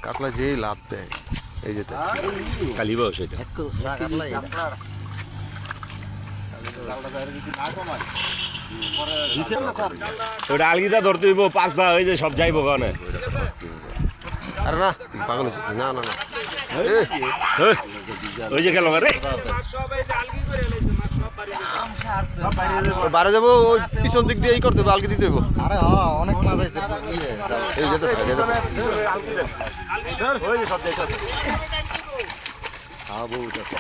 কাতলা যেই লাভ দেয় এই যেতে কালিবা সেটা ওটা আলগিদা ধরতে হইব 5 দা হয়ে যায় সব যাইবো কানে আরে না পাগল হইছিস না না না ওই যে গেল রে বাইরে যাবো ওই পিছন দিক দিয়ে এই করতে হবে আলগি দিতে হবে আরে অনেক মাছ আছে এই যেতেছে যেতেছে ওই যে সব যাইতো হ্যাঁ বহুত আছে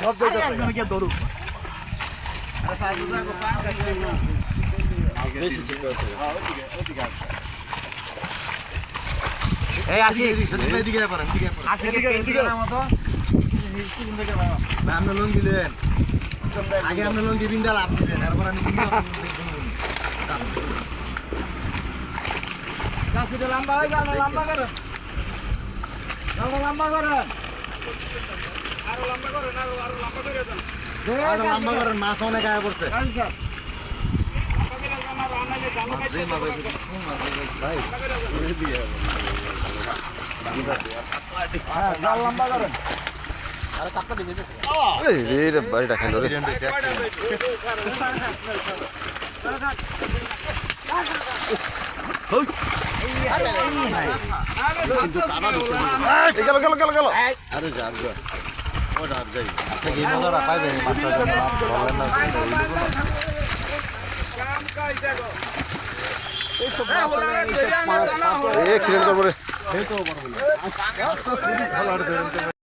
সব যাইতো এই আসি এদিকে পারেন আসি এদিকে নামো তো আপনি লোন দিলেন আগে আপনি লোন দিবেন দা লাভ দিবেন তারপর আমি দিন কাছে লম্বা হয়ে যাও লম্বা করো লম্বা করো আরো লম্বা করো আরো লম্বা করে দেন আরো লম্বা করেন মাছ অনেক আয় পড়ছে লম্বা করেন বাড়িটা খাই গেল গেল গেল গেল আরে যা ওটা আর যাই কি মজাটা পাইবেন মাছটা বললেন না অ্যাক্সিডেন্ট করবো রে এই তো বড় বড় আস্তে আস্তে ভালো আর ধরেন